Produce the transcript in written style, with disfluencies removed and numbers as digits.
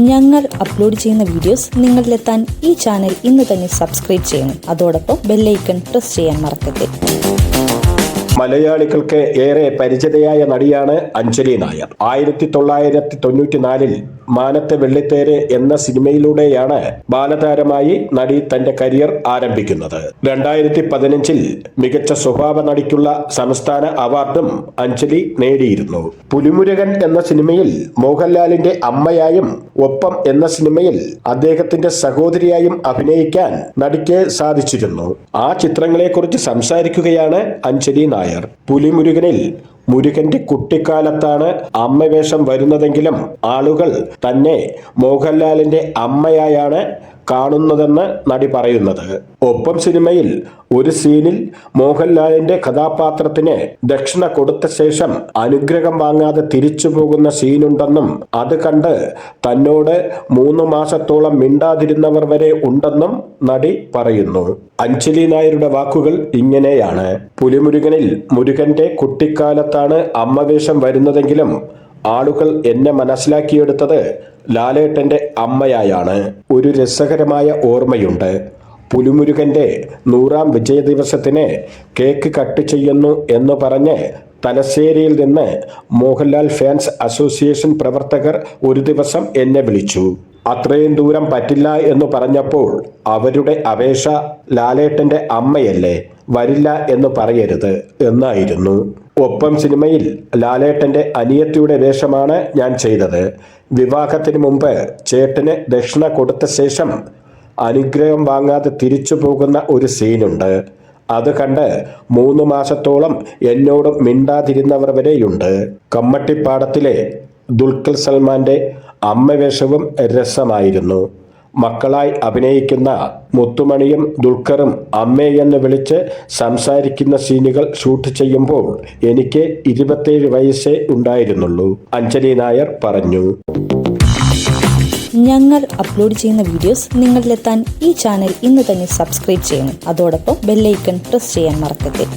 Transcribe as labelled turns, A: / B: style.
A: ഞങ്ങൾ അപ്ലോഡ് ചെയ്യുന്ന വീഡിയോസ് നിങ്ങളിലെത്താൻ ഈ ചാനൽ ഇന്ന് തന്നെ സബ്സ്ക്രൈബ് ചെയ്യണം. അതോടൊപ്പം ബെല്ലൈക്കൺ പ്രസ് ചെയ്യാൻ മറക്കരുത്.
B: മലയാളികൾക്ക് ഏറെ പരിചിതയായ നടിയാണ് അഞ്ജലി നായർ. 1994 മാനത്തെ വെള്ളിത്തേര് എന്ന സിനിമയിലൂടെയാണ് ബാലതാരമായി നടി തന്റെ കരിയർ ആരംഭിക്കുന്നത്. 2015 മികച്ച സ്വഭാവ നടിക്കുള്ള സംസ്ഥാന അവാർഡും അഞ്ജലി നേടിയിരുന്നു. പുലിമുരുകൻ എന്ന സിനിമയിൽ മോഹൻലാലിന്റെ അമ്മയായും ഒപ്പം എന്ന സിനിമയിൽ അദ്ദേഹത്തിന്റെ സഹോദരിയായും അഭിനയിക്കാൻ നടിക്ക് സാധിച്ചിരുന്നു. ആ ചിത്രങ്ങളെക്കുറിച്ച് സംസാരിക്കുകയാണ് അഞ്ജലി നായർ. പുലിമുരുകനിൽ മുരുകന്റെ കുട്ടിക്കാലത്താണ് അമ്മവേഷം വരുന്നതെങ്കിലും ആളുകൾ തന്നെ മോഹൻലാലിന്റെ അമ്മയായാണ് കാണുന്നതെന്ന് നടി പറയുന്നത്. ഒപ്പം സിനിമയിൽ ഒരു സീനിൽ മോഹൻലാലിന്റെ കഥാപാത്രത്തിന് ദക്ഷിണ കൊടുത്ത ശേഷം അനുഗ്രഹം വാങ്ങാതെ തിരിച്ചു പോകുന്ന സീനുണ്ടെന്നും അത് കണ്ട് തന്നോട് 3 മാസത്തോളം മിണ്ടാതിരുന്നവർ വരെ ഉണ്ടെന്നും നടി പറയുന്നു. അഞ്ജലി നായരുടെ വാക്കുകൾ ഇങ്ങനെയാണ്: പുലിമുരുകനിൽ മുരുകന്റെ കുട്ടിക്കാലത്താണ് അമ്മവേഷം വരുന്നതെങ്കിലും ആളുകൾ എന്നെ മനസ്സിലാക്കിയെടുത്തത് ലാലേട്ടന്റെ അമ്മയായാണ്. ഒരു രസകരമായ ഓർമ്മയുണ്ട്. പുലിമുരുകന്റെ 100ാം വിജയദിവസത്തിന് കേക്ക് കട്ട് ചെയ്യുന്നു എന്ന് പറഞ്ഞ് തലശ്ശേരിയിൽ നിന്ന് മോഹൻലാൽ ഫാൻസ് അസോസിയേഷൻ പ്രവർത്തകർ ഒരു ദിവസം എന്നെ വിളിച്ചു. അത്രയും ദൂരം പറ്റില്ല എന്ന് പറഞ്ഞപ്പോൾ അവരുടെ അപേക്ഷ ലാലേട്ടന്റെ അമ്മയല്ലേ, വരില്ല എന്ന് പറയരുത് എന്നായിരുന്നു. ഒപ്പം സിനിമയിൽ ലാലേട്ടന്റെ അനിയത്തിയുടെ വേഷമാണ് ഞാൻ ചെയ്തത്. വിവാഹത്തിന് മുമ്പ് ചേട്ടന് ദക്ഷിണ കൊടുത്ത ശേഷം അനുഗ്രഹം വാങ്ങാതെ തിരിച്ചു പോകുന്ന ഒരു സീനുണ്ട്. അത് കണ്ട് 3 മാസത്തോളം എന്നോട് മിണ്ടാതിരുന്നവർ വരെയുണ്ട്. കമ്മട്ടിപ്പാടത്തിലെ ദുൽഖർ സൽമാന്റെ അമ്മവേഷവും രസമായിരുന്നു. മക്കളായി അഭിനയിക്കുന്ന മുത്തുമണിയും ദുൽഖറും അമ്മയെന്ന് വിളിച്ച് സംസാരിക്കുന്ന സീനുകൾ ഷൂട്ട് ചെയ്യുമ്പോൾ എനിക്ക് 27 വയസ്സേ ഉണ്ടായിരുന്നുള്ളൂ, അഞ്ജലി നായർ പറഞ്ഞു.
A: ഞങ്ങൾ അപ്ലോഡ് ചെയ്യുന്ന വീഡിയോസ് നിങ്ങളിലെത്താൻ ഈ ചാനൽ ഇന്ന് തന്നെ സബ്സ്ക്രൈബ് ചെയ്യണം. അതോടൊപ്പം ബെല്ലൈക്കൺ പ്രസ് ചെയ്യാൻ മറക്കരുത്.